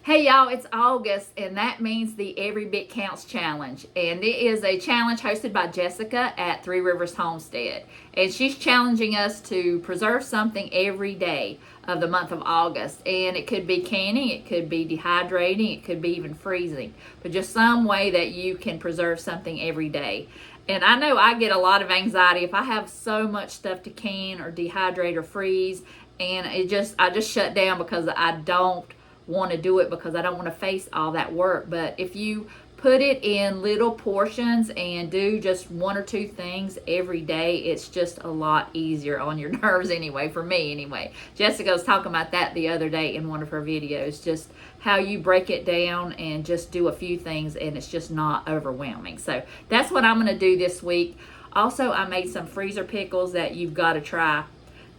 Hey y'all, it's August, and that means the Every Bit Counts Challenge. And it is a challenge hosted by Jessica at Three Rivers Homestead. And she's challenging us to preserve something every day of the month of August. And it could be canning, it could be dehydrating, it could be even freezing. But just some way that you can preserve something every day. And I know I get a lot of anxiety if I have so much stuff to can or dehydrate or freeze, and I just shut down because I don't want to do it because I don't want to face all that work. But if you put it in little portions and do just one or two things every day, it's just a lot easier on your nerves anyway, for me anyway. Jessica was talking about that the other day in one of her videos, just how you break it down and just do a few things and it's just not overwhelming. So that's what I'm going to do this week. Also, I made some freezer pickles that you've got to try.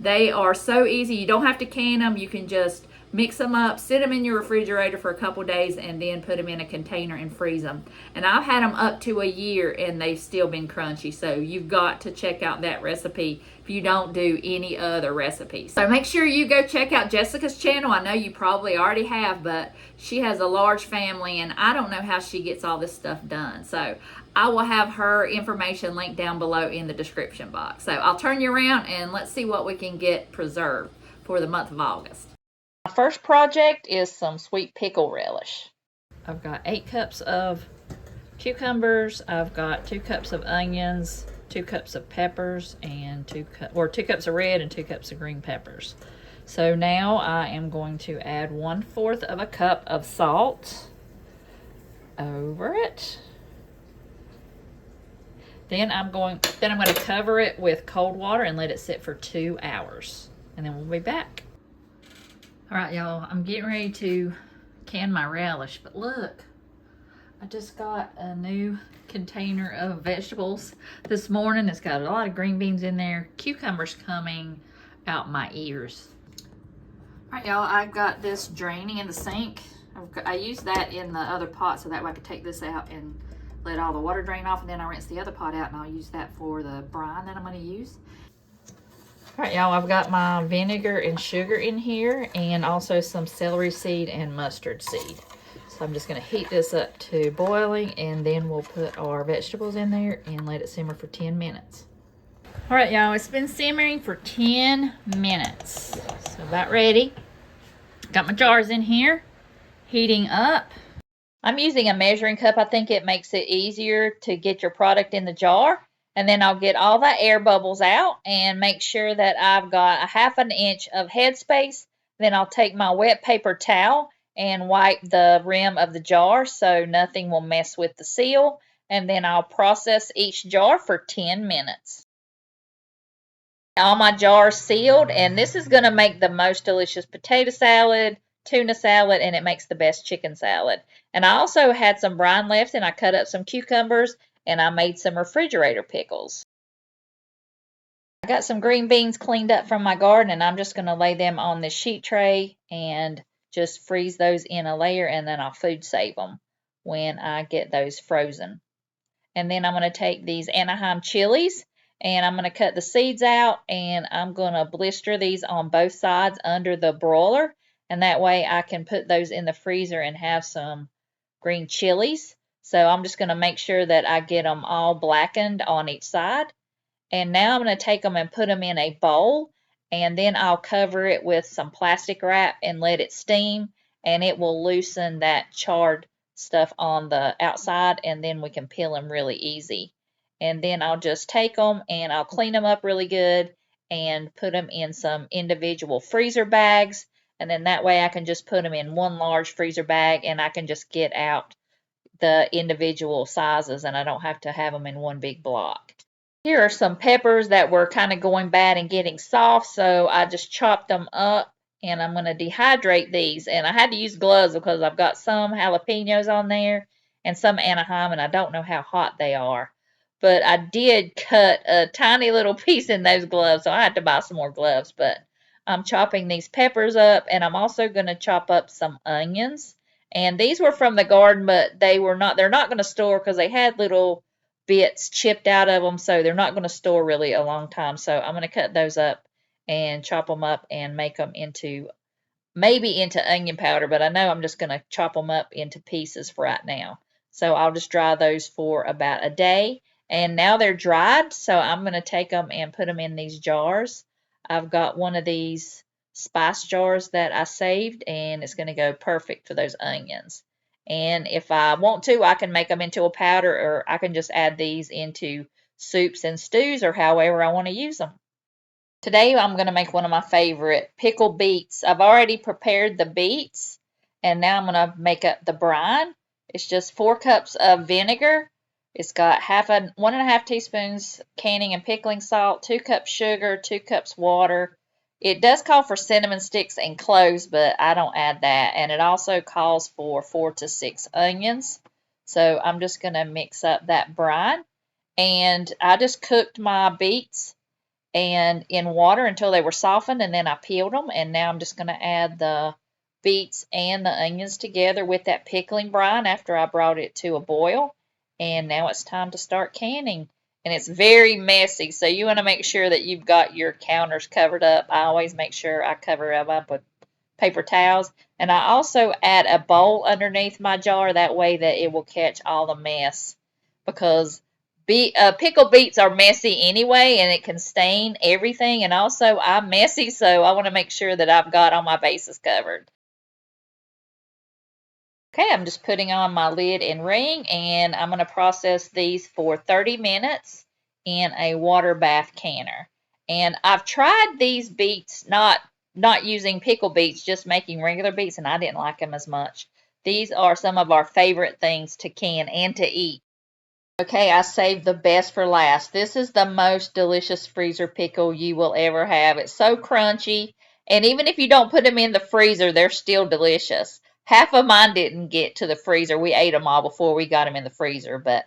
They are so easy. You don't have to can them. You can just mix them up, sit them in your refrigerator for a couple days, and then put them in a container and freeze them. And I've had them up to a year and they've still been crunchy. So you've got to check out that recipe if you don't do any other recipes. So make sure you go check out Jessica's channel. I know you probably already have, but she has a large family and I don't know how she gets all this stuff done. So I will have her information linked down below in the description box. So I'll turn you around and let's see what we can get preserved for the month of August. My first project is some sweet pickle relish. I've got 8 cups of cucumbers. I've got 2 cups of onions, 2 cups of peppers, and 2 cups of red and 2 cups of green peppers. So now I am going to add 1/4 of a cup of salt over it. Then I'm going to cover it with cold water and let it sit for 2 hours. And then we'll be back. All right, y'all, I'm getting ready to can my relish, but look, I just got a new container of vegetables this morning. It's got a lot of green beans in there, cucumbers coming out my ears. All right, y'all, I've got this draining in the sink. I use that in the other pot so that way I can take this out and let all the water drain off, and then I rinse the other pot out and I'll use that for the brine that I'm going to use. All right, y'all, I've got my vinegar and sugar in here and also some celery seed and mustard seed. So I'm just going to heat this up to boiling and then we'll put our vegetables in there and let it simmer for 10 minutes. All right, y'all, it's been simmering for 10 minutes. So about ready. Got my jars in here, heating up. I'm using a measuring cup. I think it makes it easier to get your product in the jar. And then I'll get all the air bubbles out and make sure that I've got a 1/2 inch of headspace. Then I'll take my wet paper towel and wipe the rim of the jar so nothing will mess with the seal. And then I'll process each jar for 10 minutes. All my jars sealed, and this is going to make the most delicious potato salad, tuna salad, and it makes the best chicken salad. And I also had some brine left and I cut up some cucumbers and I made some refrigerator pickles. I got some green beans cleaned up from my garden and I'm just going to lay them on this sheet tray and just freeze those in a layer, and then I'll food save them when I get those frozen. And then I'm going to take these Anaheim chilies and I'm going to cut the seeds out and I'm going to blister these on both sides under the broiler, and that way I can put those in the freezer and have some green chilies. So I'm just going to make sure that I get them all blackened on each side. And now I'm going to take them and put them in a bowl, and then I'll cover it with some plastic wrap and let it steam, and it will loosen that charred stuff on the outside, and then we can peel them really easy. And then I'll just take them and I'll clean them up really good and put them in some individual freezer bags. And then that way I can just put them in one large freezer bag and I can just get out the individual sizes and I don't have to have them in one big block. Here are some peppers that were kind of going bad and getting soft, so I just chopped them up and I'm going to dehydrate these. And I had to use gloves because I've got some jalapenos on there and some Anaheim, and I don't know how hot they are. But I did cut a tiny little piece in those gloves, so I had to buy some more gloves. But I'm chopping these peppers up, and I'm also going to chop up some onions. And these were from the garden, but they're not going to store because they had little bits chipped out of them, so they're not going to store really a long time. So I'm going to cut those up and chop them up and make them into maybe into onion powder, but I know I'm just going to chop them up into pieces for right now. So I'll just dry those for about a day. And now they're dried, so I'm going to take them and put them in these jars. I've got one of these spice jars that I saved, and it's going to go perfect for those onions. And if I want to, I can make them into a powder, or I can just add these into soups and stews, or however I want to use them. Today I'm going to make one of my favorite pickled beets. I've already prepared the beets, and now I'm going to make up the brine. It's just 4 cups of vinegar. It's got 1.5 teaspoons canning and pickling salt, 2 cups sugar, 2 cups water. It does call for cinnamon sticks and cloves, but I don't add that. And it also calls for 4 to 6 onions. So I'm just going to mix up that brine. And I just cooked my beets and in water until they were softened, and then I peeled them, and now I'm just going to add the beets and the onions together with that pickling brine after I brought it to a boil. And now it's time to start canning. And it's very messy, so you want to make sure that you've got your counters covered up. I always make sure I cover them up with paper towels. And I also add a bowl underneath my jar, that way that it will catch all the mess, because pickled beets are messy anyway, and it can stain everything. And also, I'm messy, so I want to make sure that I've got all my bases covered. Okay, I'm just putting on my lid and ring, and I'm going to process these for 30 minutes in a water bath canner. And I've tried these beets, not using pickled beets, just making regular beets, and I didn't like them as much. These are some of our favorite things to can and to eat. Okay, I saved the best for last. This is the most delicious freezer pickle you will ever have. It's so crunchy, and even if you don't put them in the freezer, they're still delicious. Half of mine didn't get to the freezer. We ate them all before we got them in the freezer, but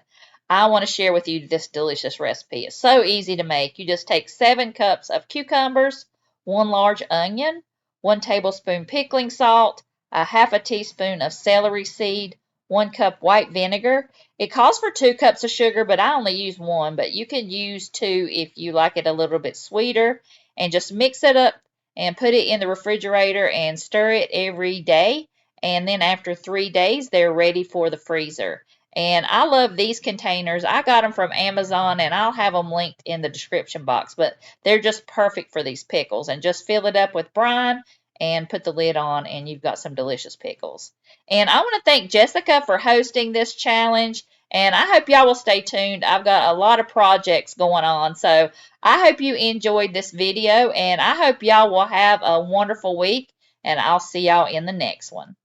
I want to share with you this delicious recipe. It's so easy to make. You just take 7 cups of cucumbers, 1 large onion, 1 tablespoon pickling salt, a half a teaspoon of celery seed, 1 cup white vinegar. It calls for 2 cups of sugar, but I only use 1, but you can use 2 if you like it a little bit sweeter. And just mix it up and put it in the refrigerator and stir it every day. And then after 3 days, they're ready for the freezer. And I love these containers. I got them from Amazon, and I'll have them linked in the description box. But they're just perfect for these pickles. And just fill it up with brine and put the lid on, and you've got some delicious pickles. And I want to thank Jessica for hosting this challenge. And I hope y'all will stay tuned. I've got a lot of projects going on. So I hope you enjoyed this video, and I hope y'all will have a wonderful week. And I'll see y'all in the next one.